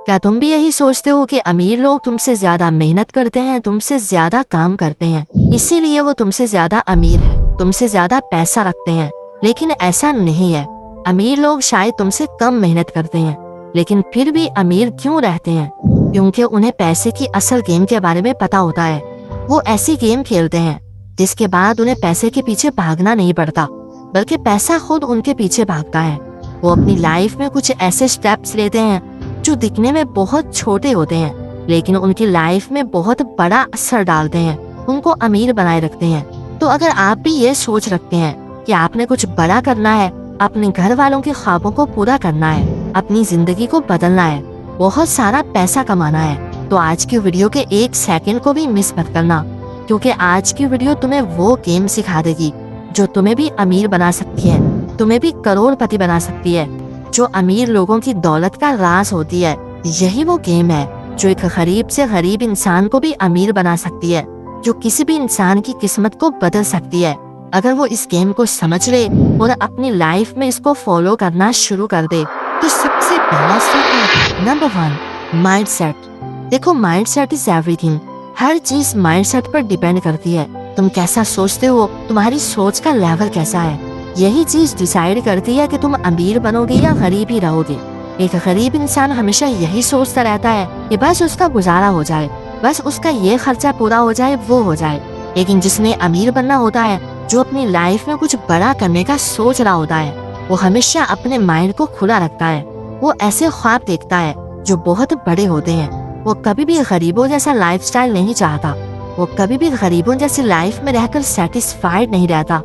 क्या तुम भी यही सोचते हो कि अमीर लोग तुमसे ज्यादा मेहनत करते हैं, तुमसे ज्यादा काम करते हैं, इसीलिए वो तुमसे ज्यादा अमीर है, तुमसे ज्यादा पैसा रखते हैं? लेकिन ऐसा नहीं है। अमीर लोग शायद तुमसे कम मेहनत करते हैं, लेकिन फिर भी अमीर क्यों रहते हैं? क्योंकि उन्हें पैसे की असल गेम के बारे में पता होता है। वो ऐसी गेम खेलते हैं जिसके बाद उन्हें पैसे के पीछे भागना नहीं पड़ता, बल्कि पैसा खुद उनके पीछे भागता है। वो अपनी लाइफ में कुछ ऐसे स्टेप्स लेते हैं जो दिखने में बहुत छोटे होते हैं, लेकिन उनकी लाइफ में बहुत बड़ा असर डालते हैं, उनको अमीर बनाए रखते हैं। तो अगर आप भी ये सोच रखते हैं कि आपने कुछ बड़ा करना है, अपने घर वालों के ख्वाबों को पूरा करना है, अपनी जिंदगी को बदलना है, बहुत सारा पैसा कमाना है, तो आज की वीडियो के 1 सेकंड को भी मिस मत करना, क्योंकि आज की वीडियो तुम्हें वो गेम सिखा देगी जो तुम्हें भी अमीर बना सकती है, तुम्हें भी करोड़पति बना सकती है, जो अमीर लोगों की दौलत का राज होती है। यही वो गेम है जो एक गरीब से गरीब इंसान को भी अमीर बना सकती है, जो किसी भी इंसान की किस्मत को बदल सकती है। अगर वो इस गेम को समझ ले और अपनी लाइफ में इसको फॉलो करना शुरू कर दे, तो सबसे पहला स्टेप है नंबर 1 माइंडसेट। देखो, माइंडसेट इज एवरीथिंग। हर चीज माइंडसेट पर डिपेंड करती है। तुम कैसा सोचते हो, तुम्हारी सोच का लेवल कैसा है, यही चीज डिसाइड करती है कि तुम अमीर बनोगे या गरीब ही रहोगे। एक गरीब इंसान हमेशा यही सोचता रहता है कि बस उसका गुजारा हो जाए, बस उसका ये खर्चा पूरा हो जाए, वो हो जाए। लेकिन जिसने अमीर बनना होता है, जो अपनी लाइफ में कुछ बड़ा करने का सोच रहा होता है, वो हमेशा अपने माइंड को खुला रखता है। वो ऐसे ख्वाब देखता है जो बहुत बड़े होते हैं। वो कभी भी गरीबों जैसा लाइफस्टाइल नहीं चाहता। वो कभी भी गरीबों जैसी लाइफ में रहकर सेटिस्फाइड नहीं रहता।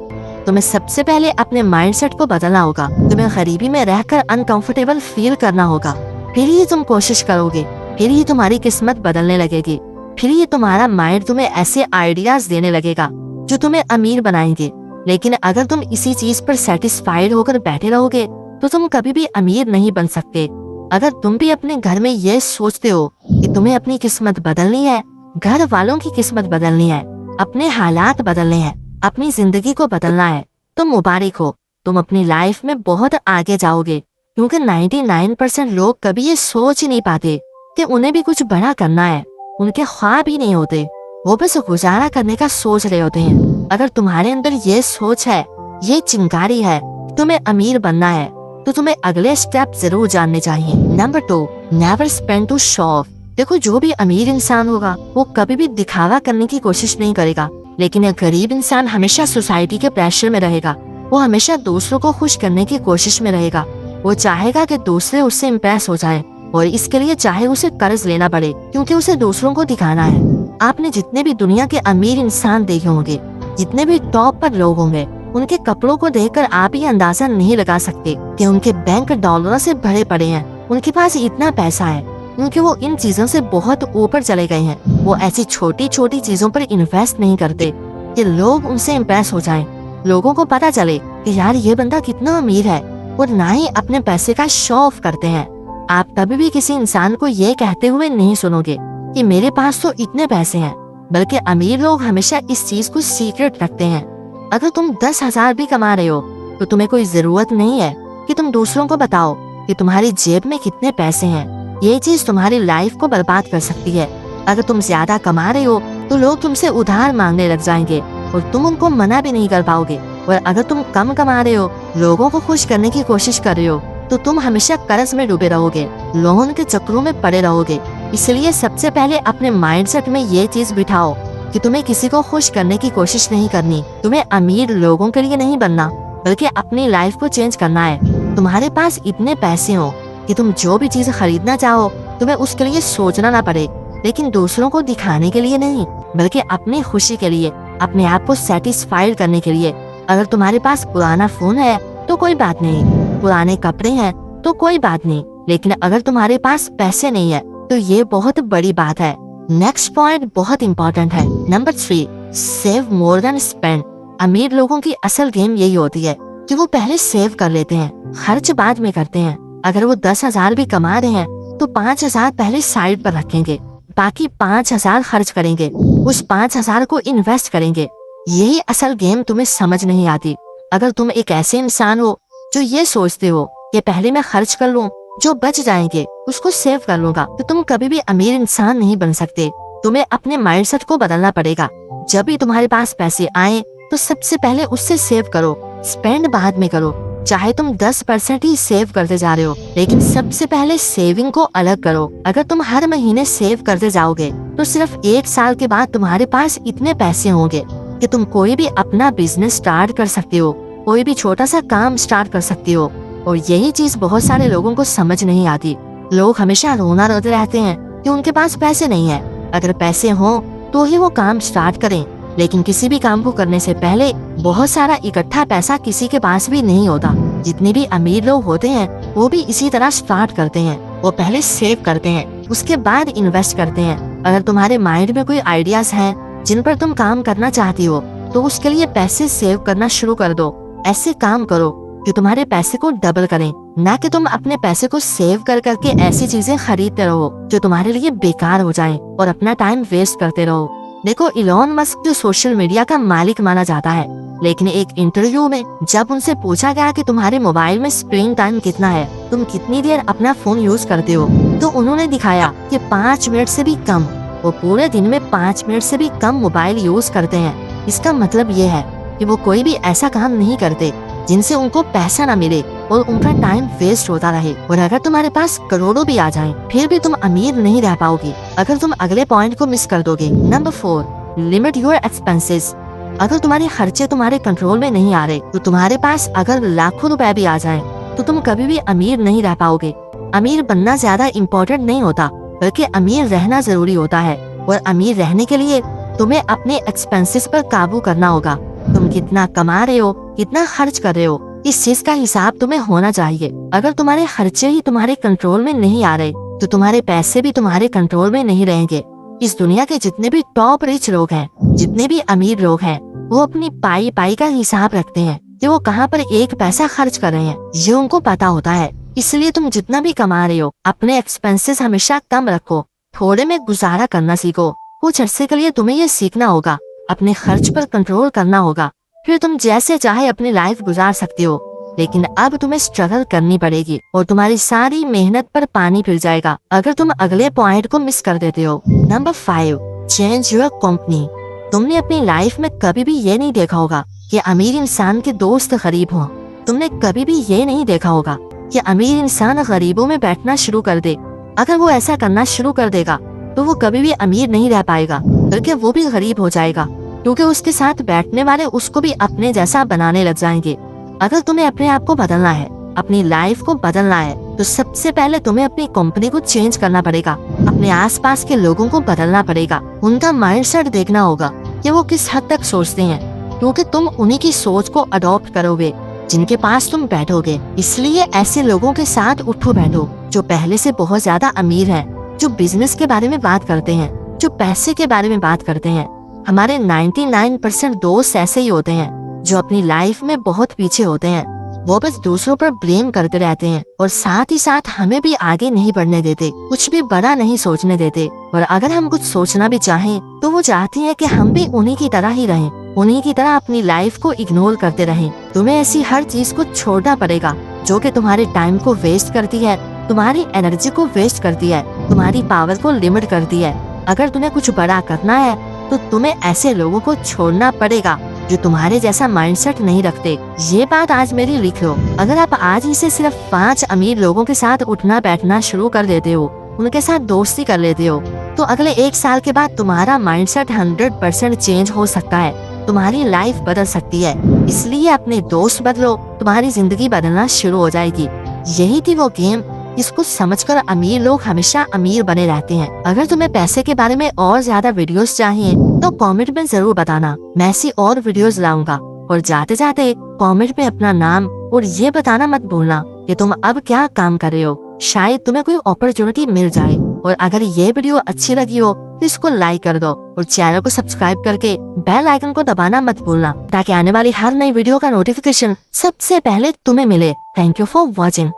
तुम्हें सबसे पहले अपने माइंडसेट को बदलना होगा। तुम्हें गरीबी में रहकर अनकंफर्टेबल फील करना होगा, फिर ही तुम कोशिश करोगे, फिर ही तुम्हारी किस्मत बदलने लगेगी, फिर ही तुम्हारा माइंड तुम्हें ऐसे आइडियाज देने लगेगा जो तुम्हें अमीर बनाएंगे। लेकिन अगर तुम इसी चीज पर सेटिस्फाइड होकर बैठे रहोगे, तो तुम कभी भी अमीर नहीं बन सकते। अगर तुम भी अपने घर में ये सोचते हो कि तुम्हें अपनी किस्मत बदलनी है, घर वालों की किस्मत बदलनी है, अपने हालात बदलने हैं, अपनी जिंदगी को बदलना है, तो मुबारक हो, तुम अपनी लाइफ में बहुत आगे जाओगे। क्योंकि 99% लोग कभी ये सोच ही नहीं पाते कि उन्हें भी कुछ बड़ा करना है। उनके ख्वाब ही नहीं होते, वो बस गुजारा करने का सोच रहे होते हैं। अगर तुम्हारे अंदर ये सोच है, ये चिंगारी है, तुम्हें अमीर बनना है, तो तुम्हें अगले स्टेप जरूर जानने चाहिए। Number 2 never spend to show off. देखो, जो भी अमीर इंसान होगा वो कभी भी दिखावा करने की कोशिश नहीं करेगा, लेकिन एक गरीब इंसान हमेशा सोसाइटी के प्रेशर में रहेगा। वो हमेशा दूसरों को खुश करने की कोशिश में रहेगा। वो चाहेगा कि दूसरे उससे इम्प्रेस हो जाएं, और इसके लिए चाहे उसे कर्ज लेना पड़े, क्योंकि उसे दूसरों को दिखाना है। आपने जितने भी दुनिया के अमीर इंसान देखे होंगे, जितने भी टॉप पर लोग होंगे, उनके कपड़ों को देखकर आप ये अंदाजा नहीं लगा सकते कि उनके बैंक डॉलरों से भरे पड़े हैं, उनके पास इतना पैसा है, क्योंकि वो इन चीजों से बहुत ऊपर चले गए हैं। वो ऐसी छोटी छोटी चीजों पर इन्वेस्ट नहीं करते कि लोग उनसे इम्प्रेस हो जाएं, लोगों को पता चले कि यार ये बंदा कितना अमीर है, और ना ही अपने पैसे का शो ऑफ करते हैं। आप कभी भी किसी इंसान को ये कहते हुए नहीं सुनोगे कि मेरे पास तो इतने पैसे हैं, बल्कि अमीर लोग हमेशा इस चीज को सीक्रेट रखते हैं। अगर तुम 10,000 भी कमा रहे हो, तो तुम्हें कोई जरूरत नहीं है कि तुम दूसरों को बताओ कि तुम्हारी जेब में कितने पैसे हैं। ये चीज तुम्हारी लाइफ को बर्बाद कर सकती है। अगर तुम ज्यादा कमा रहे हो, तो लोग तुमसे उधार मांगने लग जाएंगे और तुम उनको मना भी नहीं कर पाओगे। और अगर तुम कम कमा रहे हो, लोगों को खुश करने की कोशिश कर रहे हो, तो तुम हमेशा कर्ज में डूबे रहोगे, लोन के चक्रों में पड़े रहोगे। इसलिए सबसे पहले अपने माइंडसेट में ये चीज बिठाओ कि तुम्हें किसी को खुश करने की कोशिश नहीं करनी। तुम्हें अमीर लोगों के लिए नहीं बनना, बल्कि अपनी लाइफ को चेंज करना है। तुम्हारे पास इतने पैसे हो कि तुम जो भी चीज खरीदना चाहो, तुम्हें उसके लिए सोचना ना पड़े, लेकिन दूसरों को दिखाने के लिए नहीं, बल्कि अपनी खुशी के लिए, अपने आप को सेटिस्फाइड करने के लिए। अगर तुम्हारे पास पुराना फोन है तो कोई बात नहीं, पुराने कपड़े हैं तो कोई बात नहीं, लेकिन अगर तुम्हारे पास पैसे नहीं है तो ये बहुत बड़ी बात है। नेक्स्ट पॉइंट बहुत इंपॉर्टेंट है। Number 3 save more than spend. अमीर लोगों की असल गेम यही होती है कि वो पहले सेव कर लेते हैं, खर्च बाद में करते हैं। अगर वो 10,000 भी कमा रहे हैं, तो 5,000 पहले साइड पर रखेंगे, बाकी 5,000 खर्च करेंगे, उस 5,000 को इन्वेस्ट करेंगे। यही असल गेम तुम्हें समझ नहीं आती। अगर तुम एक ऐसे इंसान हो जो ये सोचते हो कि पहले मैं खर्च कर लूं, जो बच जाएंगे उसको सेव कर लूंगा, तो तुम कभी भी अमीर इंसान नहीं बन सकते। तुम्हें अपने माइंडसेट को बदलना पड़ेगा। जब भी तुम्हारे पास पैसे आए तो सबसे पहले उससे सेव करो, स्पेंड बाद में करो। चाहे तुम 10% ही सेव करते जा रहे हो, लेकिन सबसे पहले सेविंग को अलग करो। अगर तुम हर महीने सेव करते जाओगे तो सिर्फ 1 साल के बाद तुम्हारे पास इतने पैसे होंगे कि तुम कोई भी अपना बिजनेस स्टार्ट कर सकते हो, कोई भी छोटा सा काम स्टार्ट कर सकते हो। और यही चीज बहुत सारे लोगों को समझ नहीं आती। लोग हमेशा रोना रोते रहते हैं कि उनके पास पैसे नहीं है। अगर पैसे हों तो ही वो काम स्टार्ट करें, लेकिन किसी भी काम को करने से पहले बहुत सारा इकट्ठा पैसा किसी के पास भी नहीं होता। जितने भी अमीर लोग होते हैं वो भी इसी तरह स्टार्ट करते हैं। वो पहले सेव करते हैं, उसके बाद इन्वेस्ट करते हैं। अगर तुम्हारे माइंड में कोई आइडियाज हैं जिन पर तुम काम करना चाहती हो तो उसके लिए पैसे सेव करना शुरू कर दो। ऐसे काम करो कि तुम्हारे पैसे को डबल करें, ना कि तुम अपने पैसे को सेव कर करके ऐसी चीजें खरीदते रहो जो तुम्हारे लिए बेकार हो जाएं और अपना टाइम वेस्ट करते रहो। देखो, इलॉन मस्क जो सोशल मीडिया का मालिक माना जाता है, लेकिन एक इंटरव्यू में जब उनसे पूछा गया कि तुम्हारे मोबाइल में स्क्रीन टाइम कितना है, तुम कितनी देर अपना फोन यूज करते हो, तो उन्होंने दिखाया कि 5 मिनट से भी कम। वो पूरे दिन में 5 मिनट से भी कम मोबाइल यूज करते हैं। इसका मतलब ये है कि वो कोई भी ऐसा काम नहीं करते जिनसे उनको पैसा ना मिले और उनका टाइम वेस्ट होता रहे। और अगर तुम्हारे पास करोड़ों भी आ जाएं, फिर भी तुम अमीर नहीं रह पाओगी अगर तुम अगले पॉइंट को मिस कर दोगे। Number 4, limit your expenses. अगर तुम्हारे खर्चे तुम्हारे कंट्रोल में नहीं आ रहे तो तुम्हारे पास अगर लाखों रुपए भी आ जाएं, तो तुम कभी भी अमीर नहीं रह पाओगे। अमीर बनना ज्यादा इम्पोर्टेंट नहीं होता, बल्कि अमीर रहना जरूरी होता है। और अमीर रहने के लिए तुम्हें अपने एक्सपेंसेस पर काबू करना होगा। तुम कितना कमा रहे हो, कितना खर्च कर रहे हो, इस चीज का हिसाब तुम्हें होना चाहिए। अगर तुम्हारे खर्चे ही तुम्हारे कंट्रोल में नहीं आ रहे तो तुम्हारे पैसे भी तुम्हारे कंट्रोल में नहीं रहेंगे। इस दुनिया के जितने भी टॉप रिच लोग हैं, जितने भी अमीर लोग हैं, वो अपनी पाई पाई का हिसाब रखते हैं कि वो कहाँ पर एक पैसा खर्च कर रहे हैं, ये उनको पता होता है। इसलिए तुम जितना भी कमा रहे हो अपने एक्सपेंसेस हमेशा कम रखो, थोड़े में गुजारा करना सीखो। कुछ अरसे के लिए तुम्हें ये सीखना होगा, अपने खर्च पर कंट्रोल करना होगा, फिर तुम जैसे चाहे अपनी लाइफ गुजार सकते हो। लेकिन अब तुम्हें स्ट्रगल करनी पड़ेगी और तुम्हारी सारी मेहनत पर पानी फिर जाएगा अगर तुम अगले पॉइंट को मिस कर देते हो। Number 5, change your company. तुमने अपनी लाइफ में कभी भी ये नहीं देखा होगा कि अमीर इंसान के दोस्त गरीब हों। तुमने कभी भी ये नहीं देखा होगा कि अमीर इंसान गरीबों में बैठना शुरू कर दे। अगर वो ऐसा करना शुरू कर देगा तो वो कभी भी अमीर नहीं रह पाएगा, बल्कि वो भी गरीब हो जाएगा, क्योंकि उसके साथ बैठने वाले उसको भी अपने जैसा बनाने लग जाएंगे। अगर तुम्हें अपने आप को बदलना है, अपनी लाइफ को बदलना है, तो सबसे पहले तुम्हें अपनी कंपनी को चेंज करना पड़ेगा। अपने आसपास के लोगों को बदलना पड़ेगा, उनका माइंडसेट देखना होगा कि वो किस हद तक सोचते हैं, क्योंकि तुम उन्हीं की सोच को अडॉप्ट करोगे जिनके पास तुम बैठोगे। इसलिए ऐसे लोगों के साथ उठो बैठो जो पहले से बहुत ज्यादा अमीर हैं, जो बिजनेस के बारे में बात करते हैं, जो पैसे के बारे में बात करते हैं। हमारे 99% दोस्त ऐसे ही होते हैं जो अपनी लाइफ में बहुत पीछे होते हैं। वो बस दूसरों पर ब्लेम करते रहते हैं और साथ ही साथ हमें भी आगे नहीं बढ़ने देते, कुछ भी बड़ा नहीं सोचने देते। और अगर हम कुछ सोचना भी चाहें तो वो चाहती है कि हम भी उन्हीं की तरह ही रहें, उन्हीं की तरह अपनी लाइफ को इग्नोर करते रहें। तुम्हें ऐसी हर चीज को छोड़ना पड़ेगा जो कि तुम्हारे टाइम को वेस्ट करती है, तुम्हारी एनर्जी को वेस्ट करती है, तुम्हारी पावर को लिमिट करती है। अगर तुम्हें कुछ बड़ा करना है तो तुम्हें ऐसे लोगों को छोड़ना पड़ेगा जो तुम्हारे जैसा माइंडसेट नहीं रखते। ये बात आज मेरी लिख लो। अगर आप आज ही से सिर्फ 5 अमीर लोगों के साथ उठना बैठना शुरू कर देते हो, उनके साथ दोस्ती कर लेते हो, तो अगले 1 साल के बाद तुम्हारा माइंडसेट 100% चेंज हो सकता है, तुम्हारी लाइफ बदल सकती है। इसलिए अपने दोस्त बदलो, तुम्हारी जिंदगी बदलना शुरू हो जाएगी। यही थी वो गेम, इसको समझकर अमीर लोग हमेशा अमीर बने रहते हैं। अगर तुम्हें पैसे के बारे में और ज्यादा वीडियोस चाहिए तो कमेंट में जरूर बताना, मैं ऐसी और वीडियोस लाऊंगा। और जाते जाते कमेंट में अपना नाम और ये बताना मत भूलना कि तुम अब क्या काम कर रहे हो, शायद तुम्हें कोई अपॉर्चुनिटी मिल जाए। और अगर ये वीडियो अच्छी लगी हो तो इसको लाइक कर दो और चैनल को सब्सक्राइब करके बेल आइकन को दबाना मत भूलना, ताकि आने वाली हर नई वीडियो का नोटिफिकेशन सबसे पहले तुम्हें मिले। Thank you for watching.